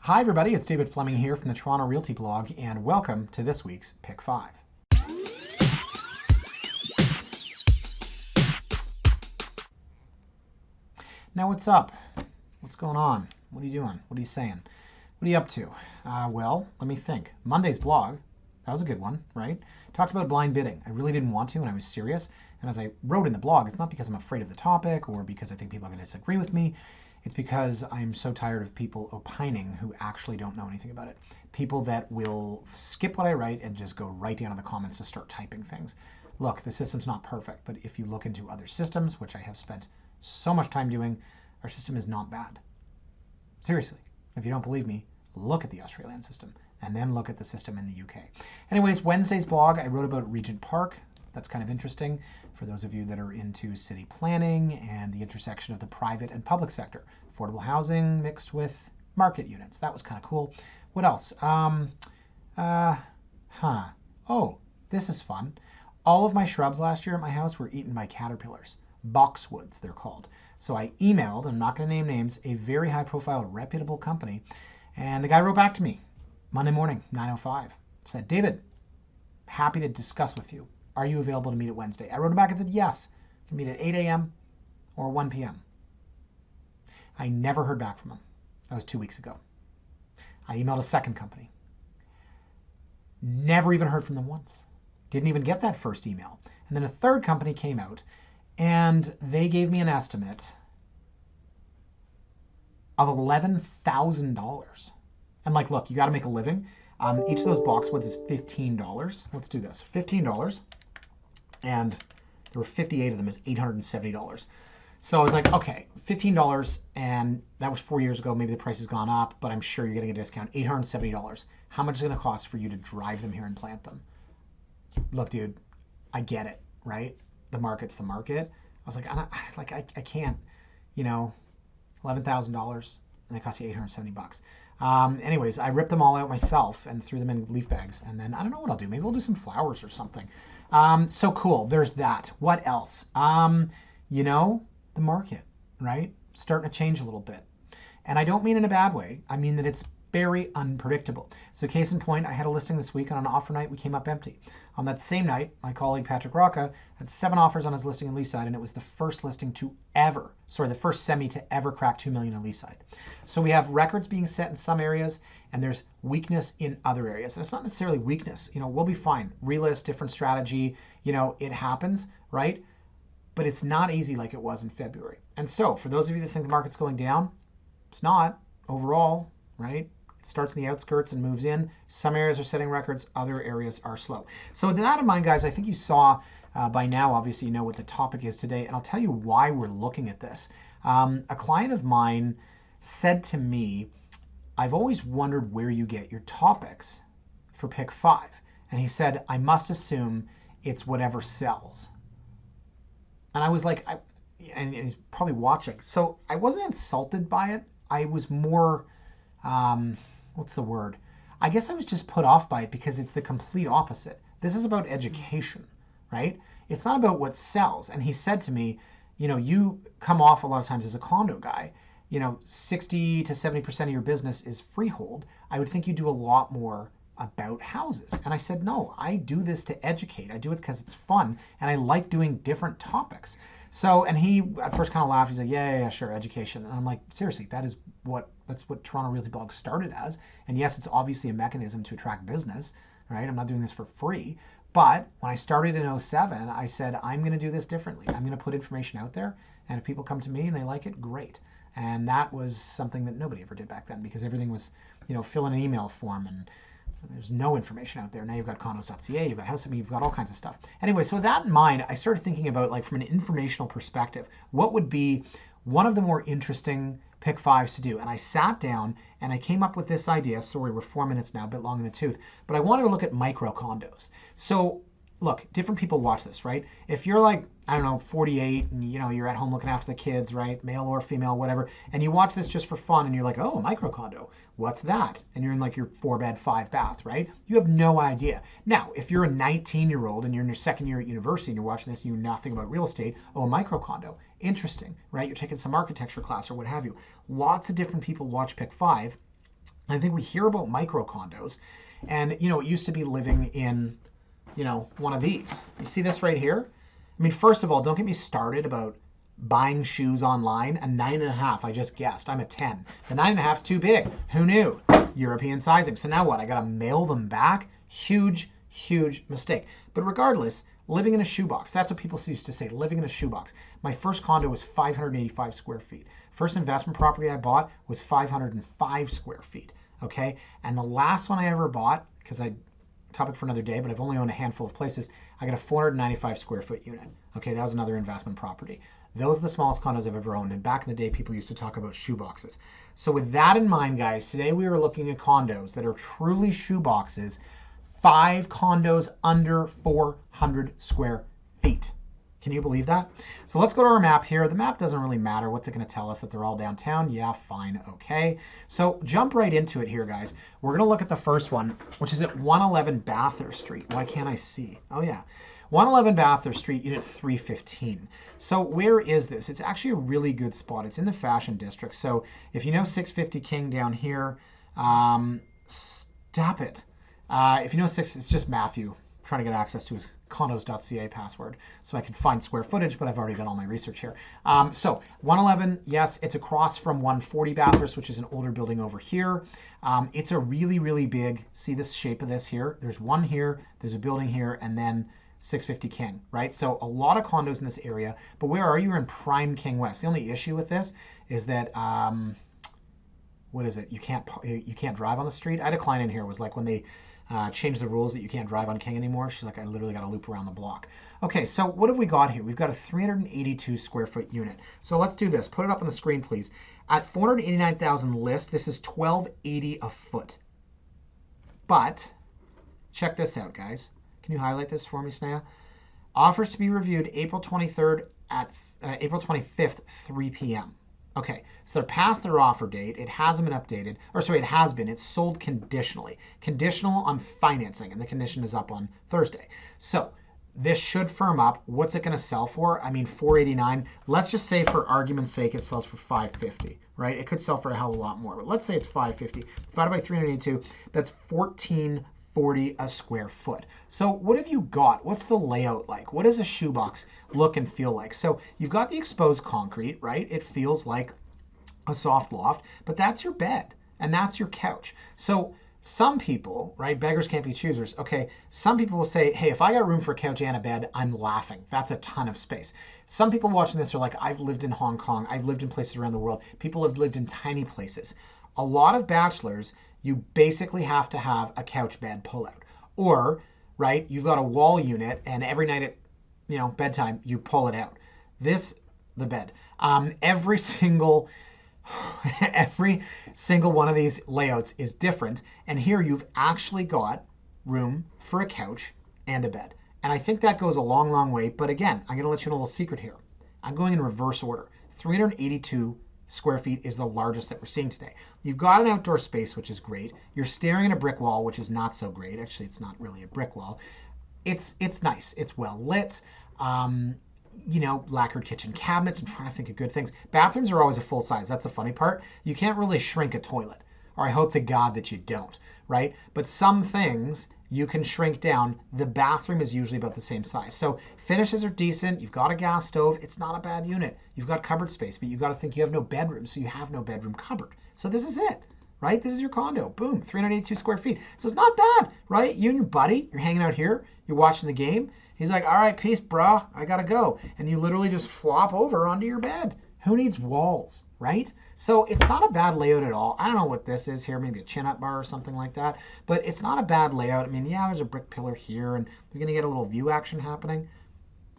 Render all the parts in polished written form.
Hi everybody, it's David Fleming here from the Toronto Realty blog, and welcome to this week's Pick 5. Now what's up? What's going on? What are you doing? What are you saying? What are you up to? Well, let me think. Monday's blog, that was a good one, right? Talked about blind bidding. I really didn't want to, and I was serious. And as I wrote in the blog, it's not because I'm afraid of the topic or because I think people are going to disagree with me. It's because I'm so tired of people opining who actually don't know anything about it. People that will skip what I write and just go right down in the comments to start typing things. Look, the system's not perfect, but if you look into other systems, which I have spent so much time doing, our system is not bad. Seriously, if you don't believe me, look at the Australian system and then look at the system in the UK. Anyways, Wednesday's blog, I wrote about Regent Park. That's kind of interesting for those of you that are into city planning and the intersection of the private and public sector. Affordable housing mixed with market units. That was kind of cool. What else? Oh, this is fun. All of my shrubs last year at my house were eaten by caterpillars. Boxwoods, they're called. So I emailed, I'm not going to name names, a very high-profile, reputable company, and the guy wrote back to me Monday morning, 9:05. Said, David, happy to discuss with you. Are you available to meet at Wednesday? I wrote him back and said, yes. You can meet at 8 a.m. or 1 p.m. I never heard back from him. That was 2 weeks ago. I emailed a second company. Never even heard from them once. Didn't even get that first email. And then a third company came out and they gave me an estimate of $11,000. I'm like, look, you got to make a living. Each of those boxwoods is $15. Let's do this. $15. And there were 58 of them is $870. So I was like, okay, $15, and that was 4 years ago. Maybe the price has gone up, but I'm sure you're getting a discount. $870. How much is it going to cost for you to drive them here and plant them? Look, dude, I get it, right? The market's the market. I was like, I can't, $11,000, and it costs you $870. Anyways, I ripped them all out myself and threw them in leaf bags. And then I don't know what I'll do. Maybe we'll do some flowers or something. So cool. There's that. What else? The market, right? Starting to change a little bit. And I don't mean in a bad way. I mean that it's very unpredictable. So case in point, I had a listing this week, and on an offer night, we came up empty. On that same night, my colleague Patrick Rocca had 7 offers on his listing in Leaside, and it was the first the first semi to ever crack 2 million in Leaside. So we have records being set in some areas, and there's weakness in other areas. And it's not necessarily weakness. We'll be fine. Relist, different strategy, it happens, right? But it's not easy like it was in February. And so for those of you that think the market's going down, it's not overall, right? It starts in the outskirts and moves in. Some areas are setting records, other areas are slow. So with that in mind, guys, I think you saw by now, obviously, you know what the topic is today, and I'll tell you why we're looking at this. A client of mine said to me, I've always wondered where you get your topics for Pick 5. And he said, I must assume it's whatever sells. And I was like, and he's probably watching. So I wasn't insulted by it. I was more, what's the word? I guess I was just put off by it because it's the complete opposite. This is about education, right? It's not about what sells. And he said to me, you come off a lot of times as a condo guy. 60 to 70% of your business is freehold. I would think you do a lot more about houses. And I said, no, I do this to educate. I do it because it's fun and I like doing different topics. So, and he at first kind of laughed. He's like, yeah, sure, education. And I'm like, seriously, that's what Toronto Realty Blog started as. And yes, it's obviously a mechanism to attract business, right? I'm not doing this for free. But when I started in '07, I said, I'm going to do this differently. I'm going to put information out there. And if people come to me and they like it, great. And that was something that nobody ever did back then because everything was, fill in an email form and there's no information out there. Now you've got condos.ca, you've got house, you've got all kinds of stuff. Anyway, so with that in mind, I started thinking about, like, from an informational perspective, what would be one of the more interesting Pick 5s to do. And I sat down and I came up with this idea. Sorry, we're 4 minutes now, a bit long in the tooth. But I wanted to look at micro-condos. So look, different people watch this, right? If you're like, I don't know, 48 and you're at home looking after the kids, right? Male or female, whatever. And you watch this just for fun and you're like, oh, a micro-condo. What's that? And you're in like your 4-bed, 5-bath, right? You have no idea. Now, if you're a 19-year-old and you're in your second year at university and you're watching this and you know nothing about real estate, oh, a micro-condo. Interesting, right? You're taking some architecture class or what have you. Lots of different people watch Pick 5 I think we hear about micro-condos, and it used to be living in, one of these. You see this right here? I mean, first of all, don't get me started about buying shoes online. A 9.5, I just guessed. I'm a 10. The 9.5's too big. Who knew? European sizing. So now what? I got to mail them back? Huge, huge mistake. But regardless, living in a shoebox. That's what people used to say, living in a shoebox. My first condo was 585 square feet. First investment property I bought was 505 square feet. Okay. And the last one I ever bought, because topic for another day, but I've only owned a handful of places, I got a 495 square foot unit. Okay. That was another investment property. Those are the smallest condos I've ever owned. And back in the day, people used to talk about shoeboxes. So with that in mind, guys, today we are looking at condos that are truly shoeboxes, 5 condos under 400 square feet. Can you believe that? So let's go to our map here. The map doesn't really matter. What's it going to tell us? That they're all downtown? Yeah, fine. Okay. So jump right into it here, guys. We're going to look at the first one, which is at 111 Bathurst Street. Why can't I see? Oh, yeah. 111 Bathurst Street, unit 315. So where is this? It's actually a really good spot. It's in the Fashion District. So if you know 650 King down here, stop it. If you know it's just Matthew trying to get access to his condos.ca password so I can find square footage, but I've already done all my research here. So 111, yes, it's across from 140 Bathurst, which is an older building over here. It's a really, really big, see this shape of this here? There's one here, there's a building here, and then 650 King, right? So a lot of condos in this area, but where are you? You're in prime King West. The only issue with this is that, what is it? You can't drive on the street. I had a client in here, was like when they changed the rules that you can't drive on King anymore. She's like, I literally got to loop around the block. Okay, so what have we got here? We've got a 382 square foot unit. So let's do this. Put it up on the screen, please. At 489,000 list, this is 1280 a foot. But check this out, guys. Can you highlight this for me, Snaya? Offers to be reviewed April 23rd at April 25th, 3 p.m. Okay, so they're past their offer date. It hasn't been updated, or sorry, it has been. It's sold conditionally. Conditional on financing, and the condition is up on Thursday. So this should firm up. What's it going to sell for? I mean, 489. Let's just say for argument's sake, it sells for 550, right? It could sell for a hell of a lot more, but let's say it's 550. Divided by 382, that's 1440 a square foot. So what have you got? What's the layout like? What does a shoebox look and feel like? So you've got the exposed concrete, right? It feels like a soft loft, but that's your bed and that's your couch. So some people, right, beggars can't be choosers. Okay, some people will say, hey, if I got room for a couch and a bed, I'm laughing. That's a ton of space. Some people watching this are like, I've lived in Hong Kong. I've lived in places around the world. People have lived in tiny places. A lot of bachelors, you basically have to have a couch bed pullout. Or, right, you've got a wall unit and every night at, bedtime, you pull it out. The bed. Every single one of these layouts is different. And here you've actually got room for a couch and a bed. And I think that goes a long, long way. But again, I'm going to let you know a little secret here. I'm going in reverse order. 382 square feet is the largest that we're seeing today. You've got an outdoor space, which is great. You're staring at a brick wall, which is not so great. Actually, it's not really a brick wall. It's nice. It's well lit. Lacquered kitchen cabinets. I'm trying to think of good things. Bathrooms are always a full size. That's the funny part. You can't really shrink a toilet, or I hope to God that you don't, right? But some things you can shrink down. The bathroom is usually about the same size. So finishes are decent. You've got a gas stove. It's not a bad unit. You've got cupboard space, but you've got to think you have no bedroom, so you have no bedroom cupboard. So this is it, right? This is your condo. Boom, 382 square feet. So it's not bad, right? You and your buddy, you're hanging out here. You're watching the game. He's like, all right, peace, bro. I got to go. And you literally just flop over onto your bed. Who needs walls, right? So it's not a bad layout at all. I don't know what this is here, maybe a chin-up bar or something like that. But it's not a bad layout. I mean, yeah, there's a brick pillar here, and we're going to get a little view action happening.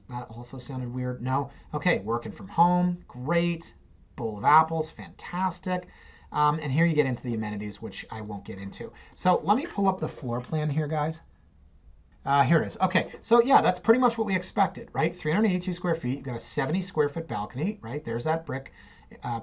That also sounded weird. No. Okay, working from home. Great. Bowl of apples. Fantastic. And here you get into the amenities, which I won't get into. So let me pull up the floor plan here, guys. Here it is. Okay, so yeah, that's pretty much what we expected, right? 382 square feet. You've got a 70 square foot balcony, right? There's that brick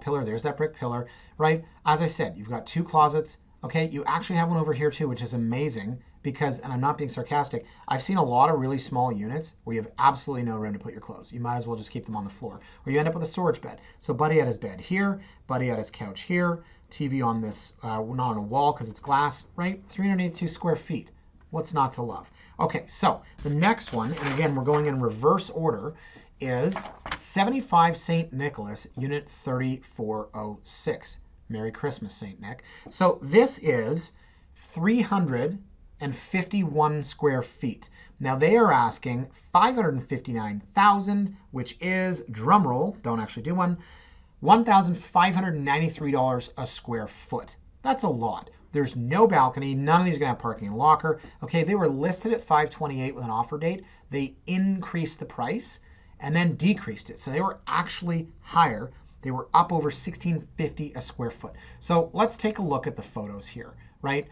pillar. There's that brick pillar, right? As I said, you've got 2 closets. Okay, you actually have one over here too, which is amazing because, and I'm not being sarcastic, I've seen a lot of really small units where you have absolutely no room to put your clothes. You might as well just keep them on the floor, or you end up with a storage bed. So Buddy had his bed here, Buddy had his couch here, TV on this, not on a wall because it's glass, right? 382 square feet. What's not to love? Okay, so the next one, and again, we're going in reverse order, is 75 St. Nicholas, Unit 3406. Merry Christmas, St. Nick. So this is 351 square feet. Now they are asking 559,000, which is, drumroll, don't actually do one, $1,593 a square foot. That's a lot. There's no balcony. None of these are going to have parking and locker. Okay, they were listed at 528 with an offer date. They increased the price and then decreased it. So they were actually higher. They were up over $1,650 a square foot. So let's take a look at the photos here, right?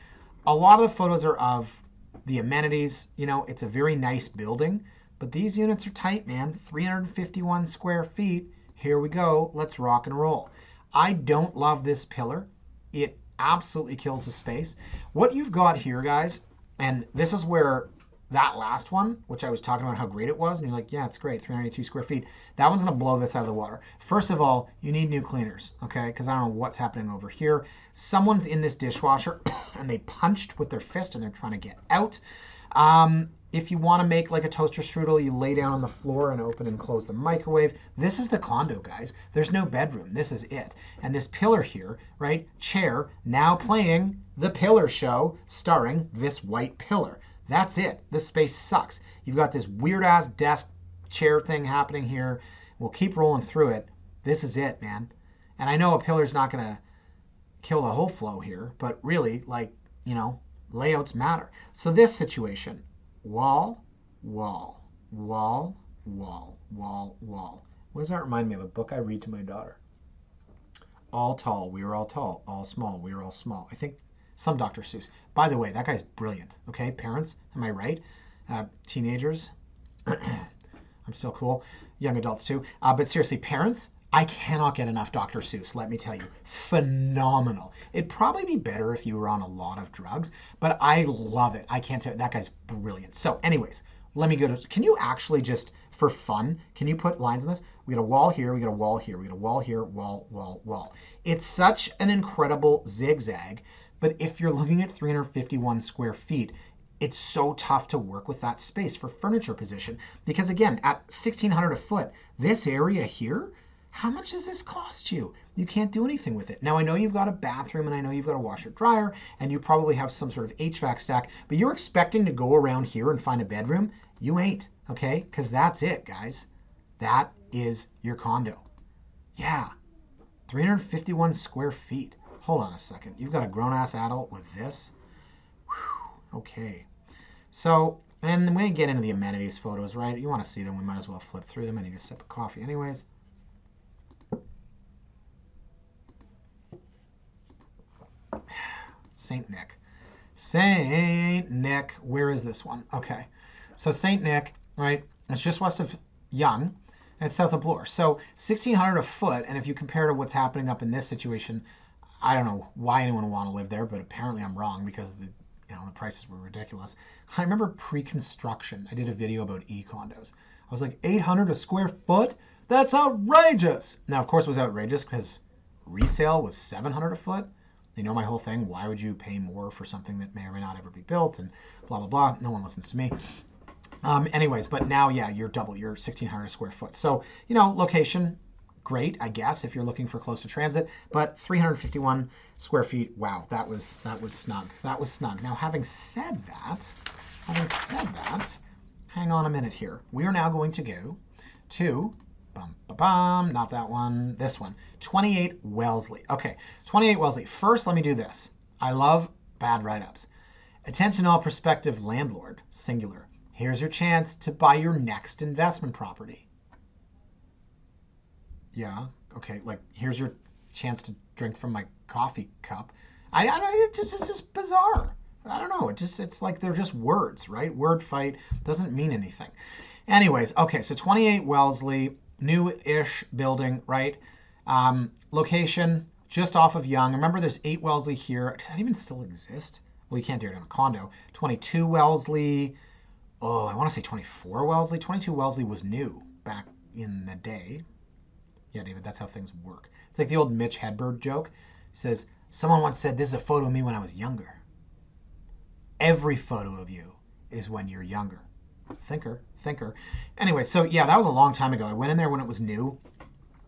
A lot of the photos are of the amenities. You know, it's a very nice building, but these units are tight, man. 351 square feet. Here we go. Let's rock and roll. I don't love this pillar. It absolutely kills the space. What you've got here, guys, and this is where that last one, which I was talking about how great it was, and you're like, yeah, it's great, 392 square feet. That one's going to blow this out of the water. First of all, you need new cleaners, okay? Because I don't know what's happening over here. Someone's in this dishwasher, and they punched with their fist, and they're trying to get out. If you want to make like a toaster strudel, you lay down on the floor and open and close the microwave. This is the condo, guys. There's no bedroom. This is it. And this pillar here, right? Chair, now playing The Pillar Show, starring this white pillar. That's it. This space sucks. You've got this weird-ass desk chair thing happening here. We'll keep rolling through it. This is it, man. And I know a pillar's not going to kill the whole flow here, but really, like, you know, layouts matter. So this situation, wall, wall, wall, wall, wall, wall. What does that remind me of? A book I read to my daughter. All tall, we were all tall. All small, we were all small. I think some Dr. Seuss. By the way, that guy's brilliant. Okay, parents, am I right? Teenagers, I'm still cool. Young adults too. But seriously, parents, I cannot get enough Dr. Seuss, let me tell you. Phenomenal. It'd probably be better if you were on a lot of drugs, but I love it. I can't tell you, that guy's brilliant. So anyways, let me go to, can you actually just, for fun, can you put lines on this? We got a wall here, we got a wall here, we got a wall here, wall, wall, wall. It's such an incredible zigzag, but if you're looking at 351 square feet, it's so tough to work with that space for furniture position. Because again, at $1,600 a foot, this area here, how much does this cost you? You can't do anything with it. Now, I know you've got a bathroom and I know you've got a washer dryer and you probably have some sort of HVAC stack, but you're expecting to go around here and find a bedroom? You ain't, okay? Because that's it, guys. That is your condo. Yeah, 351 square feet. Hold on a second. You've got a grown-ass adult with this? Whew, okay. So, and we're going to get into the amenities photos, right? You want to see them, we might as well flip through them. I need a sip of coffee anyways. St. Nick. St. Nick. Where is this one? Okay. So St. Nick, right? It's just west of Yonge and it's south of Bloor. So 1,600 a foot. And if you compare to what's happening up in this situation, I don't know why anyone would want to live there, but apparently I'm wrong because the prices were ridiculous. I remember pre-construction, I did a video about e-condos. I was like, 800 a square foot? That's outrageous. Now, of course, it was outrageous because resale was 700 a foot. You know my whole thing. Why would you pay more for something that may or may not ever be built and blah, blah, blah. No one listens to me. Anyways, but now, yeah, you're double. You're 1,600 square foot. So, location, great, I guess, if you're looking for close to transit. But 351 square feet, wow, that was snug. That was snug. Now, having said that, hang on a minute here. We are now going to go to not that one, this one, 28 Wellesley. Okay, 28 Wellesley. First, let me do this. I love bad write-ups. Attention all prospective landlord, singular. Here's your chance to buy your next investment property. Yeah, okay, like here's your chance to drink from my coffee cup. It's just bizarre. I don't know. It's like they're just words, right? Word fight doesn't mean anything. Anyways, okay, so 28 Wellesley, new-ish building, right? Location just off of Yonge. Remember, there's 8 Wellesley here. Does that even still exist? Well, you can't do it in a condo. 22 Wellesley. Oh, I want to say 24 Wellesley. 22 Wellesley was new back in the day. Yeah, David, that's how things work. It's like the old Mitch Hedberg joke. He says, Someone once said, this is a photo of me when I was younger. Every photo of you is when you're younger. Thinker. Anyway, so yeah, that was a long time ago. I went in there when it was new.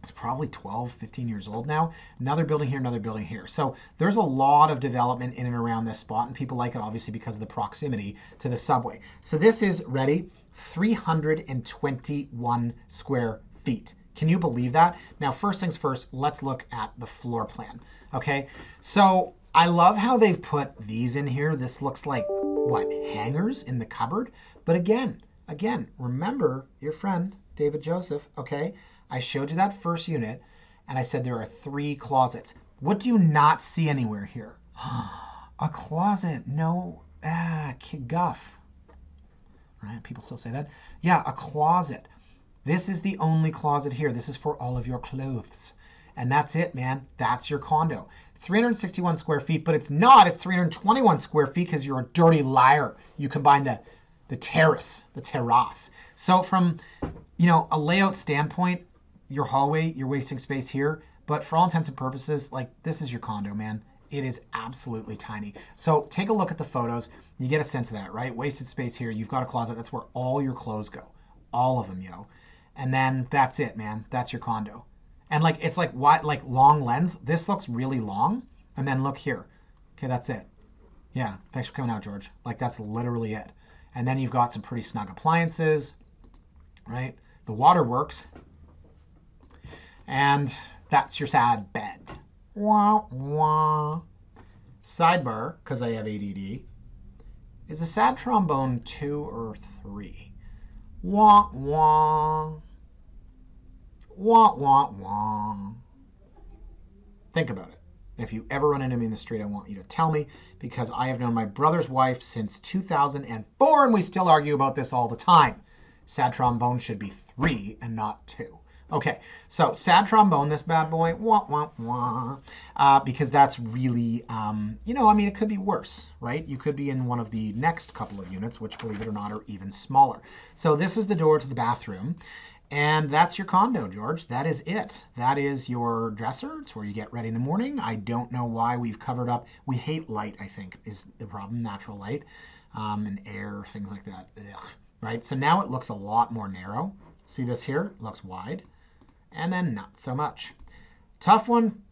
It's probably 12, 15 years old now. Another building here, another building here. So there's a lot of development in and around this spot, and people like it obviously because of the proximity to the subway. So this is, ready, 321 square feet. Can you believe that? Now, first things first, let's look at the floor plan. Okay, so I love how they've put these in here. This looks like, what, hangers in the cupboard? But again, remember your friend, David Joseph, okay? I showed you that first unit, and I said there are 3 closets. What do you not see anywhere here? A closet. No, guff. Right? People still say that. Yeah, a closet. This is the only closet here. This is for all of your clothes. And that's it, man. That's your condo. 361 square feet, but it's not. It's 321 square feet because you're a dirty liar. You combine the terrace. So from, a layout standpoint, your hallway, you're wasting space here. But for all intents and purposes, like, this is your condo, man. It is absolutely tiny. So take a look at the photos. You get a sense of that, right? Wasted space here. You've got a closet. That's where all your clothes go. All of them, yo. And then that's it, man. That's your condo. And like, it's like what, like long lens. This looks really long. And then look here. Okay, that's it. Yeah, thanks for coming out, George. Like, that's literally it. And then you've got some pretty snug appliances, right? The water works. And that's your sad bed. Wah, wah. Sidebar, because I have ADD, is a sad trombone 2 or 3? Wah, wah. Wah, wah, wah. Think about it. If you ever run into me in the street, I want you to tell me, because I have known my brother's wife since 2004, and we still argue about this all the time. Sad trombone should be 3 and not 2. Okay, so sad trombone, this bad boy, wah, wah, wah, because that's really, it could be worse, right? You could be in one of the next couple of units, which, believe it or not, are even smaller. So this is the door to the bathroom, and that's your condo, George. That is it. That is your dresser. It's where you get ready in the morning. I don't know why we've covered up. We hate light, I think, is the problem, natural light, and air, things like that. Ugh, right? So now it looks a lot more narrow. See this here? It looks wide. And then not so much. Tough one,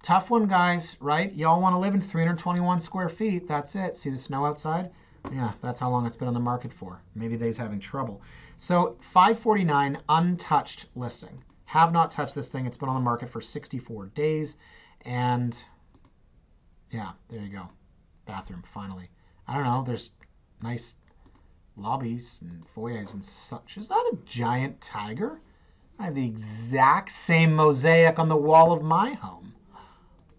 guys, right? Y'all want to live in 321 square feet. That's it. See the snow outside? Yeah, that's how long it's been on the market for. Maybe they's having trouble. So $549 untouched listing. Have not touched this thing. It's been on the market for 64 days. And yeah, there you go. Bathroom, finally. I don't know. There's nice lobbies and foyers and such. Is that a giant tiger? I have the exact same mosaic on the wall of my home.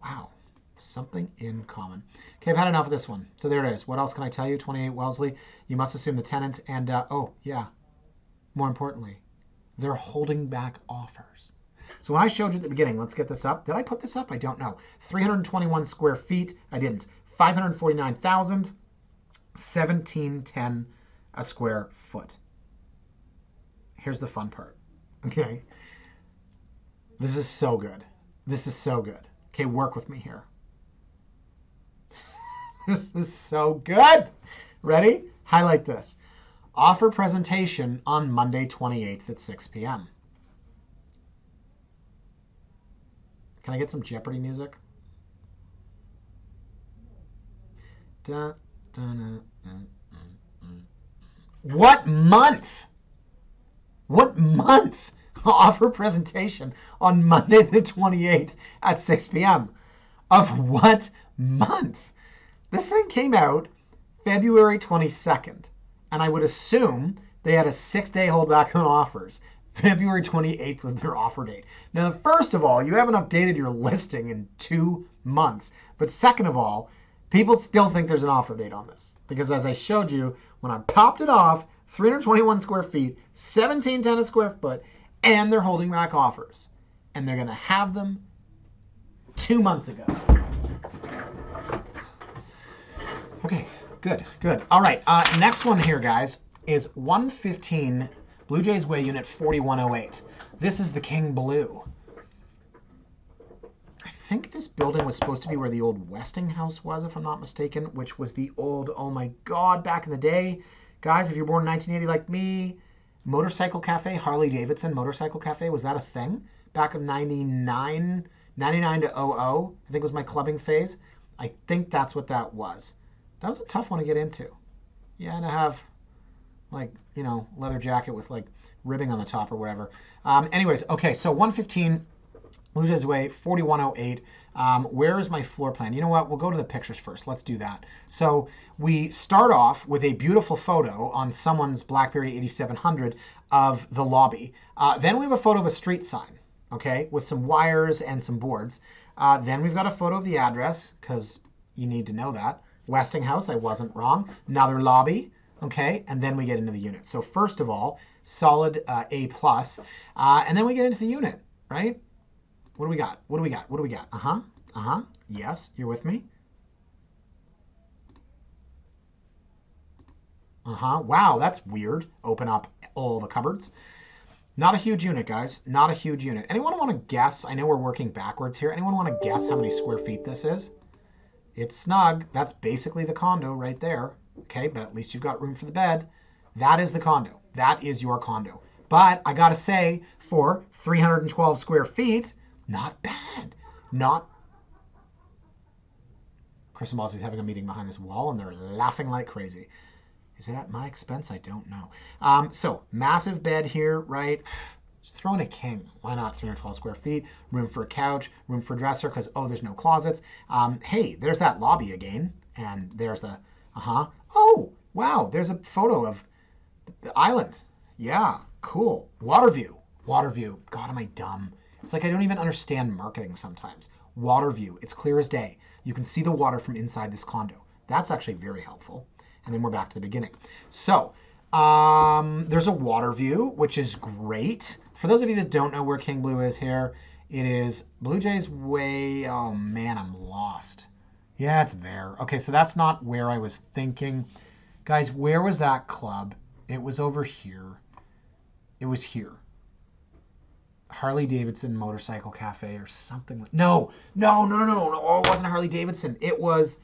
Wow, something in common. Okay, I've had enough of this one. So there it is. What else can I tell you? 28 Wellesley. You must assume the tenant. And, oh, yeah, more importantly, they're holding back offers. So when I showed you at the beginning, let's get this up. Did I put this up? I don't know. 321 square feet. I didn't. 549,000, 1710 a square foot. Here's the fun part. Okay, this is so good. This is so good. Okay, work with me here. This is so good. Ready? Highlight this. Offer presentation on Monday 28th at 6 p.m. Can I get some Jeopardy music? What month? What month? Offer presentation on Monday the 28th at 6 p.m. Of what month? This thing came out February 22nd, and I would assume they had a 6-day holdback on offers. February 28th was their offer date. Now, first of all, you haven't updated your listing in 2 months. But second of all, people still think there's an offer date on this. Because as I showed you, when I popped it off, 321 square feet, 1710 a square foot, and they're holding back offers. And they're going to have them 2 months ago. Okay, good. All right, next one here, guys, is 115 Blue Jays Way Unit 4108. This is the King Blue. I think this building was supposed to be where the old Westinghouse was, if I'm not mistaken, which was the old, oh my God, back in the day. Guys, if you're born in 1980 like me, Motorcycle Cafe, Harley Davidson Motorcycle Cafe, was that a thing? Back of 99 to 00, I think was my clubbing phase. I think that's what that was. That was a tough one to get into. Yeah, and I have like, you know, leather jacket with like ribbing on the top or whatever. Anyways, okay, so 115 Blue Jays away, 4108. Where is my floor plan? You know what? We'll go to the pictures first. Let's do that. So we start off with a beautiful photo on someone's BlackBerry 8700 of the lobby. Then we have a photo of a street sign, okay, with some wires and some boards. Then we've got a photo of the address, because you need to know that. Westinghouse, I wasn't wrong. Another lobby, okay, and then we get into the unit. So first of all, solid A+, and then we get into the unit, right? What do we got? What do we got? What do we got? Yes, you're with me? Wow, that's weird. Open up all the cupboards. Not a huge unit, guys. Not a huge unit. Anyone want to guess? I know we're working backwards here. Anyone want to guess how many square feet this is? It's snug. That's basically the condo right there. Okay, but at least you've got room for the bed. That is the condo. That is your condo. But I got to say, for 312 square feet, not bad. Not. Chris and Ballsy's having a meeting behind this wall, and they're laughing like crazy. Is that at my expense? I don't know. So massive bed here, right? Just throw in a king. Why not? 312 square feet. Room for a couch. Room for a dresser because, oh, there's no closets. Hey, there's that lobby again. And there's the, Oh, wow. There's a photo of the island. Yeah, cool. Water view. Water view. God, am I dumb? It's like I don't even understand marketing sometimes. Water view. It's clear as day. You can see the water from inside this condo. That's actually very helpful. And then we're back to the beginning. So there's a water view, which is great. For those of you that don't know where King Blue is here, it is Blue Jays Way. Oh, man, I'm lost. Yeah, it's there. Okay, so that's not where I was thinking. Guys, where was that club? It was over here. It was here. Harley Davidson Motorcycle Cafe or something. No, it wasn't Harley Davidson. It was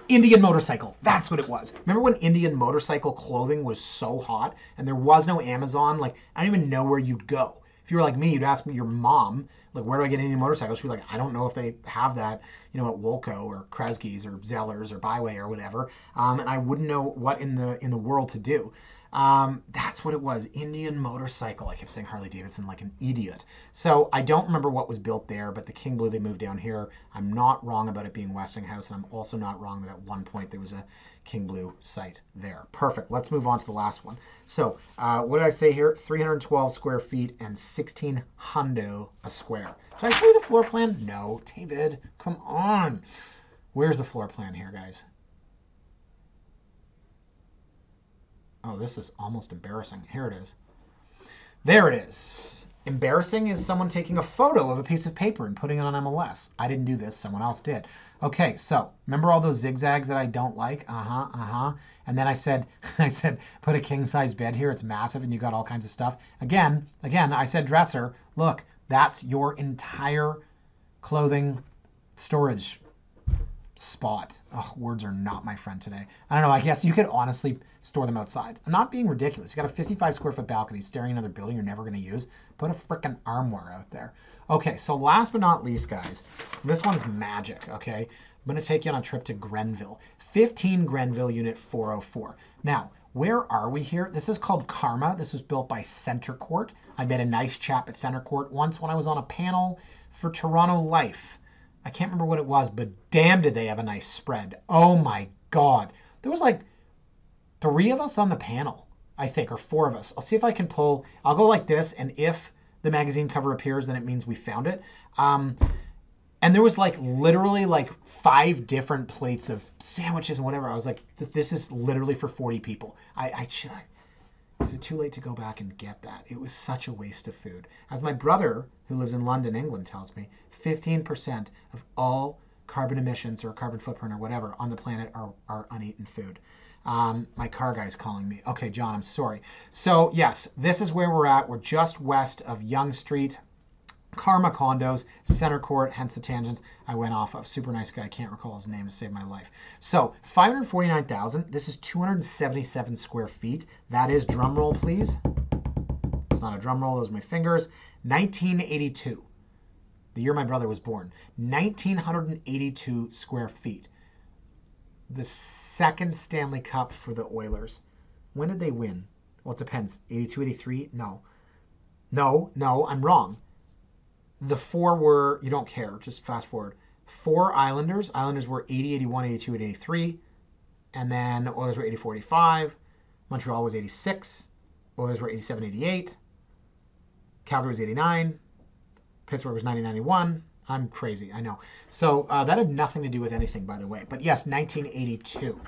Indian Motorcycle. That's what it was. Remember when Indian Motorcycle clothing was so hot and there was no Amazon? Like, I don't even know where you'd go. If you were like me, you'd ask me your mom, like, where do I get Indian Motorcycles? She'd be like, I don't know if they have that, you know, at Woolco or Kresge's or Zellers or Byway or whatever. And I wouldn't know what in the world to do. That's what it was. Indian Motorcycle. I kept saying Harley Davidson like an idiot. So I don't remember what was built there, but the King Blue, they moved down here. I'm not wrong about it being Westinghouse, and I'm also not wrong that at one point there was a King Blue site there. Perfect. Let's move on to the last one. So what did I say here? 312 square feet and 16 hundo a square. Did I show you the floor plan? No. David, come on. Where's the floor plan here, guys? Oh, this is almost embarrassing. Here it is. There it is. Embarrassing is someone taking a photo of a piece of paper and putting it on MLS. I didn't do this. Someone else did. Okay, so remember all those zigzags that I don't like? And then I said, put a king-size bed here. It's massive, and you got all kinds of stuff. Again, I said dresser. Look, that's your entire clothing storage spot. Oh, words are not my friend today. I don't know. I guess you could honestly store them outside. I'm not being ridiculous. You got a 55 square foot balcony staring at another building you're never going to use. Put a freaking armoire out there. Okay, so last but not least, guys, this one's magic, okay? I'm going to take you on a trip to Grenville. 15 Grenville, Unit 404. Now, where are we here? This is called Karma. This was built by Center Court. I met a nice chap at Center Court once when I was on a panel for Toronto Life. I can't remember what it was, but damn did they have a nice spread. Oh my God. There was like 3 of us on the panel, I think, or 4 of us. I'll see if I can pull. I'll go like this, and if the magazine cover appears, then it means we found it. And there was like literally like 5 different plates of sandwiches and whatever. I was like, this is literally for 40 people. Is it too late to go back and get that? It was such a waste of food. As my brother, who lives in London, England, tells me, 15% of all carbon emissions or carbon footprint or whatever on the planet are uneaten food. My car guy's calling me. Okay, John, I'm sorry. So yes, this is where we're at. We're just west of Yonge Street. Karma Condos, center court, hence the tangent I went off of. Super nice guy. Can't recall his name to save my life. So 549,000. This is 277 square feet. That is, drum roll, please. It's not a drum roll. Those are my fingers. 1982. The year my brother was born. 1,982 square feet. The second Stanley Cup for the Oilers. When did they win? Well, it depends. 82, 83? No. No, I'm wrong. The four were, you don't care, just fast forward. 4 Islanders. Islanders were 80, 81, 82, and 83. And then Oilers were 84, 85. Montreal was 86. Oilers were 87, 88. Calgary was 89. Pittsburgh was 90, 91. I'm crazy, I know. So that had nothing to do with anything, by the way. But yes, 1982.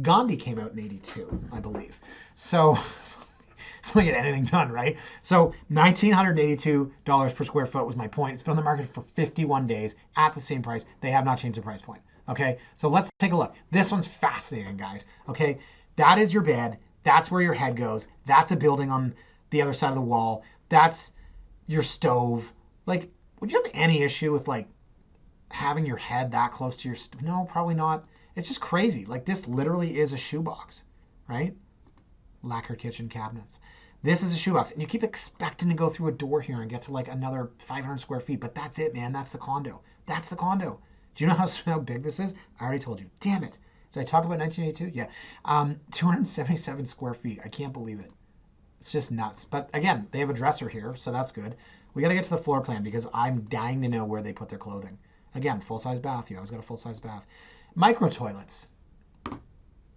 Gandhi came out in 82, I believe. So I don't get anything done, right? So $1,982 per square foot was my point. It's been on the market for 51 days at the same price. They have not changed the price point. Okay, so let's take a look. This one's fascinating, guys. Okay, that is your bed. That's where your head goes. That's a building on the other side of the wall. That's your stove. Like, would you have any issue with like having your head that close to your stove? No, probably not. It's just crazy. Like, this literally is a shoebox, right? Lacquer kitchen cabinets. This is a shoebox, and you keep expecting to go through a door here and get to like another 500 square feet, but that's it, man. That's the condo. That's the condo. Do you know how big this is? I already told you. Damn it. Did I talk about 1982? Yeah. 277 square feet. I can't believe it. It's just nuts. But again, they have a dresser here, so that's good. We got to get to the floor plan because I'm dying to know where they put their clothing. Again, full-size bath. You always got a full-size bath. Micro toilets.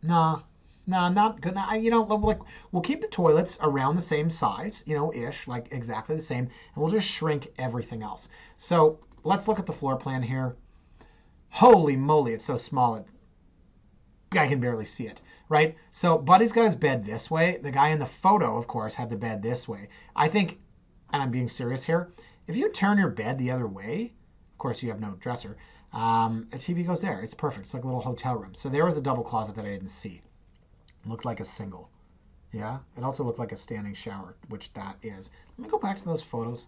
Nah, not good. You know, like, we'll keep the toilets around the same size, you know, ish, like exactly the same, and we'll just shrink everything else. So let's look at the floor plan here. Holy moly, it's so small. I can barely see it, right? So Buddy's got his bed this way. The guy in the photo, of course, had the bed this way. I think, and I'm being serious here, if you turn your bed the other way, of course you have no dresser, a TV goes there. It's perfect. It's like a little hotel room. So there was the double closet that I didn't see. It looked like a single. Yeah, it also looked like a standing shower, which that is. Let me go back to those photos.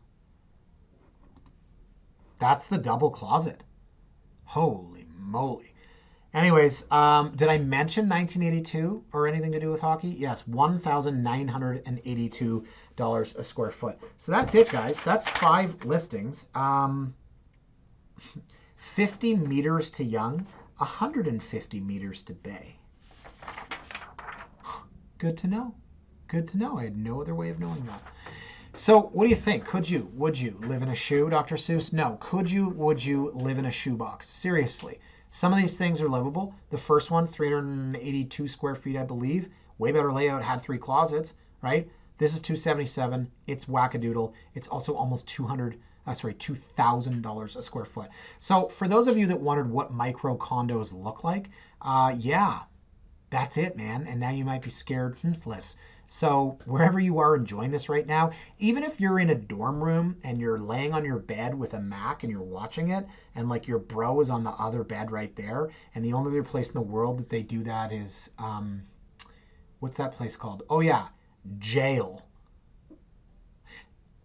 That's the double closet. Holy moly. Anyways, did I mention 1982 or anything to do with hockey? Yes, $1,982 a square foot. So that's it, guys. That's 5 listings. 50 meters to Young, 150 meters to Bay. Good to know. Good to know. I had no other way of knowing that. So what do you think? Would you live in a shoe, Dr. Seuss? No. Would you live in a shoebox? Seriously. Some of these things are livable. The first one, 382 square feet, I believe. Way better layout, had 3 closets, right? This is $277. It's wackadoodle. It's also almost $2,000 a square foot. So for those of you that wondered what micro condos look like, yeah, that's it, man. And now you might be scared less. So wherever you are enjoying this right now, even if you're in a dorm room and you're laying on your bed with a Mac and you're watching it, and like your bro is on the other bed right there, and the only other place in the world that they do that is, what's that place called? Oh yeah, jail.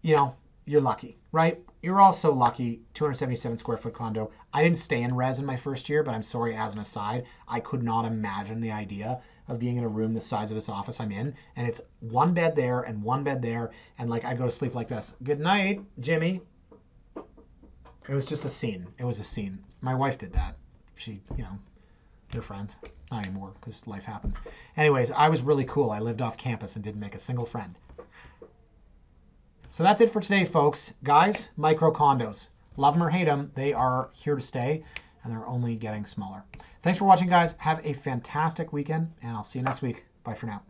You know, you're lucky, right? You're also lucky, 277 square foot condo. I didn't stay in res in my first year, but I'm sorry, as an aside, I could not imagine the idea of being in a room the size of this office I'm in, and it's 1 bed there and 1 bed there, and like I'd go to sleep like this. Good night, Jimmy. It was just a scene. It was a scene. My wife did that. She, you know, they're friends. Not anymore, because life happens. Anyways, I was really cool. I lived off campus and didn't make a single friend. So that's it for today, folks. Guys, micro condos. Love them or hate them, they are here to stay, and they're only getting smaller. Thanks for watching, guys. Have a fantastic weekend, and I'll see you next week. Bye for now.